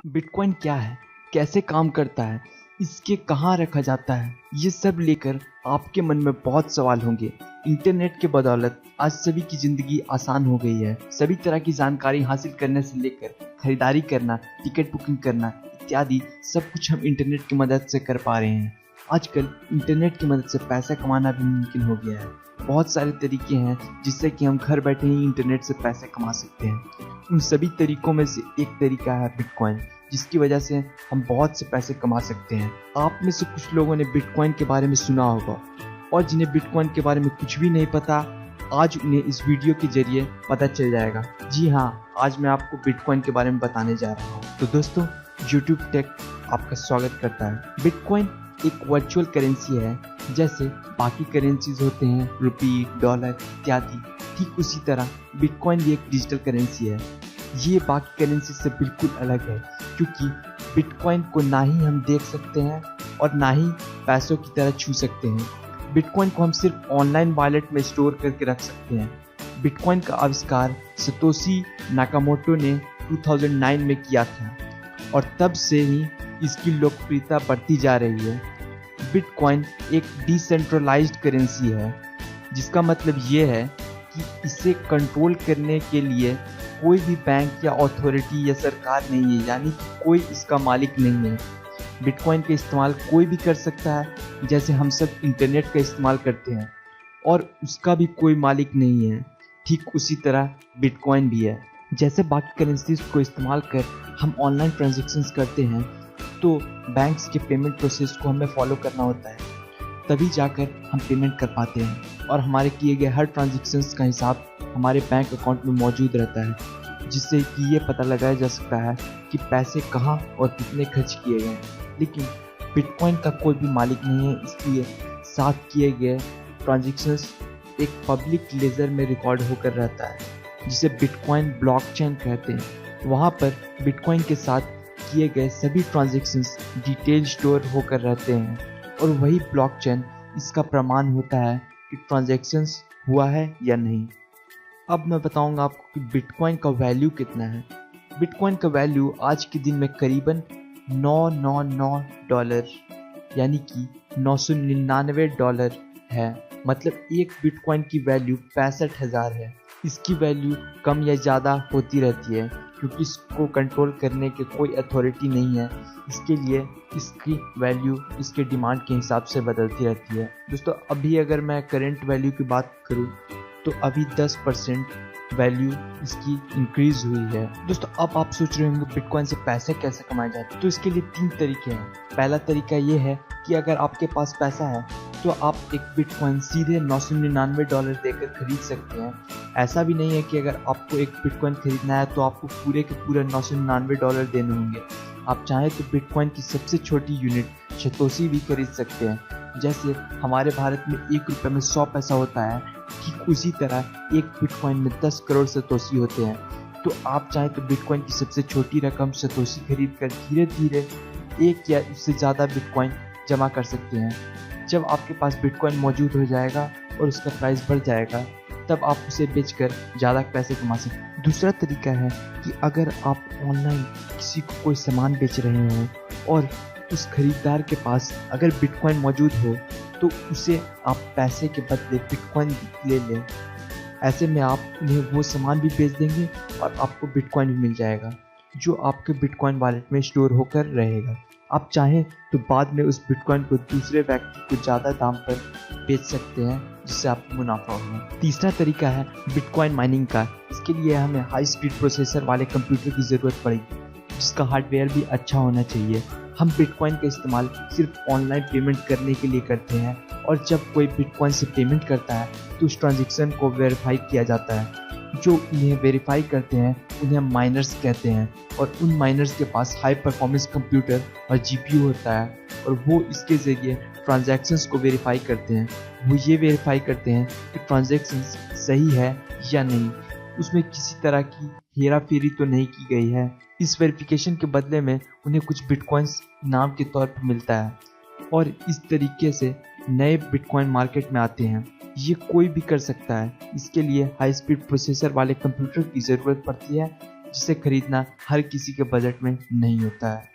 Bitcoin क्या है, कैसे काम करता है, इसके कहाँ रखा जाता है, ये सब लेकर आपके मन में बहुत सवाल होंगे। इंटरनेट के बदौलत आज सभी की जिंदगी आसान हो गई है। सभी तरह की जानकारी हासिल करने से लेकर खरीदारी करना, टिकट बुकिंग करना इत्यादि सब कुछ हम इंटरनेट की मदद से कर पा रहे हैं। आजकल इंटरनेट की मदद से पैसा कमाना भी मुमकिन हो गया है। बहुत सारे तरीके हैं जिससे कि हम घर बैठे ही इंटरनेट से पैसे कमा सकते हैं। उन सभी तरीकों में से एक तरीका है बिटकॉइन, जिसकी वजह से हम बहुत से पैसे कमा सकते हैं। आप में से कुछ लोगों ने बिटकॉइन के बारे में सुना होगा और जिन्हें बिटकॉइन के बारे में कुछ भी नहीं पता, आज उन्हें इस वीडियो के जरिए पता चल जाएगा। जी हाँ, आज मैं आपको बिटकॉइन के बारे में बताने जा रहा हूँ। तो दोस्तों, YouTube टेक आपका स्वागत करता है। बिटकॉइन एक वर्चुअल करेंसी है। जैसे बाकी करेंसीज होते हैं रुपी, डॉलर इत्यादि, ठीक उसी तरह बिटकॉइन भी एक डिजिटल करेंसी है। ये बाकी करेंसी से बिल्कुल अलग है, क्योंकि बिटकॉइन को ना ही हम देख सकते हैं और ना ही पैसों की तरह छू सकते हैं। बिटकॉइन को हम सिर्फ ऑनलाइन वॉलेट में स्टोर करके रख सकते हैं। बिटकॉइन का आविष्कार सतोशी नाकामोटो ने 2009 में किया था और तब से ही इसकी लोकप्रियता बढ़ती जा रही है। बिटकॉइन एक डिसेंट्रलाइज्ड करेंसी है, जिसका मतलब ये है कि इसे कंट्रोल करने के लिए कोई भी बैंक या अथॉरिटी या सरकार नहीं है, यानी कि कोई इसका मालिक नहीं है। बिटकॉइन का इस्तेमाल कोई भी कर सकता है, जैसे हम सब इंटरनेट का इस्तेमाल करते हैं, और उसका भी कोई मालिक नहीं है। ठीक उसी तरह बिटकॉइन भी है। जैसे बाकी करेंसीज को इस्तेमाल कर हम ऑनलाइन ट्रांजैक्शंस करते हैं, तो बैंक्स के पेमेंट प्रोसेस को हमें फॉलो करना होता है, तभी जाकर हम पेमेंट कर पाते हैं और हमारे किए गए हर ट्रांजैक्शंस का हिसाब हमारे बैंक अकाउंट में मौजूद रहता है, जिससे कि ये पता लगाया जा सकता है कि पैसे कहाँ और कितने खर्च किए गए हैं। लेकिन बिटकॉइन का कोई भी मालिक नहीं है, इसलिए साथ किए गए ट्रांजैक्शंस एक पब्लिक लेजर में रिकॉर्ड होकर रहता है, जिसे बिटकॉइन ब्लॉकचेन कहते हैं। वहाँ पर बिटकॉइन के साथ किए गए सभी ट्रांजैक्शंस डिटेल स्टोर होकर रहते हैं और वही ब्लॉकचेन इसका प्रमाण होता है कि ट्रांजैक्शंस हुआ है या नहीं। अब मैं बताऊंगा आपको कि बिटकॉइन का वैल्यू कितना है। बिटकॉइन का वैल्यू आज के दिन में करीबन $999 यानी कि $999 है। मतलब एक बिटकॉइन की वैल्यू 65,000 है। इसकी वैल्यू कम या ज़्यादा होती रहती है, क्योंकि इसको कंट्रोल करने के कोई अथॉरिटी नहीं है। इसके लिए इसकी वैल्यू इसके डिमांड के हिसाब से बदलती रहती है। दोस्तों, अभी अगर मैं करंट वैल्यू की बात करूं तो अभी 10% वैल्यू इसकी इंक्रीज हुई है। दोस्तों, अब आप सोच रहे होंगे बिटकॉइन से पैसे कैसे कमाए जाते हैं। तो इसके लिए 3 तरीके हैं। पहला तरीका ये है कि अगर आपके पास पैसा है तो आप एक बिटकॉइन सीधे $999 देकर खरीद सकते हैं। ऐसा भी नहीं है कि अगर आपको एक बिटकॉइन खरीदना है तो आपको पूरे के पूरे $999 देने होंगे। आप चाहें तो बिटकॉइन की सबसे छोटी यूनिट सतोशी भी खरीद सकते हैं। जैसे हमारे भारत में 1 रुपये में 100 पैसा होता है, ठीक उसी तरह एक बिटकॉइन में 10 करोड़ सतोशी होते हैं। तो आप चाहें तो बिटकॉइन की सबसे छोटी रकम सतोशी खरीद कर धीरे धीरे एक या उससे ज़्यादा बिटकॉइन जमा कर सकते हैं। जब आपके पास बिटकॉइन मौजूद हो जाएगा और उसका प्राइस बढ़ जाएगा, तब आप उसे बेचकर ज़्यादा पैसे कमा सकते हैं। दूसरा तरीका है कि अगर आप ऑनलाइन किसी को कोई सामान बेच रहे हैं और उस खरीदार के पास अगर बिटकॉइन मौजूद हो, तो उसे आप पैसे के बदले बिटकॉइन ले लें। ऐसे में आप उन्हें वो सामान भी बेच देंगे और आपको बिटकॉइन भी मिल जाएगा, जो आपके बिटकॉइन वॉलेट में स्टोर होकर रहेगा। आप चाहें तो बाद में उस बिटकॉइन को दूसरे व्यक्ति को ज़्यादा दाम पर बेच सकते हैं, जिससे आपको मुनाफा होगा। तीसरा तरीका है बिटकॉइन माइनिंग का। इसके लिए हमें हाई स्पीड प्रोसेसर वाले कंप्यूटर की ज़रूरत पड़ेगी, जिसका हार्डवेयर भी अच्छा होना चाहिए। हम बिटकॉइन का इस्तेमाल सिर्फ ऑनलाइन पेमेंट करने के लिए करते हैं, और जब कोई बिटकॉइन से पेमेंट करता है तो उस ट्रांजेक्शन को वेरीफाई किया जाता है। जो इन्हें वेरीफाई करते हैं उन्हें माइनर्स कहते हैं, और उन माइनर्स के पास हाई परफॉर्मेंस कंप्यूटर और जीपीयू होता है, और वो इसके ज़रिए ट्रांजैक्शंस को वेरीफाई करते हैं। वो ये वेरीफाई करते हैं कि ट्रांजैक्शंस सही है या नहीं, उसमें किसी तरह की हेरा फेरी तो नहीं की गई है। इस वेरिफिकेशन के बदले में उन्हें कुछ बिटकॉइंस इनाम के तौर पर मिलता है, और इस तरीके से नए बिटकॉइन मार्केट में आते हैं। ये कोई भी कर सकता है। इसके लिए हाई स्पीड प्रोसेसर वाले कंप्यूटर की ज़रूरत पड़ती है, जिसे खरीदना हर किसी के बजट में नहीं होता है।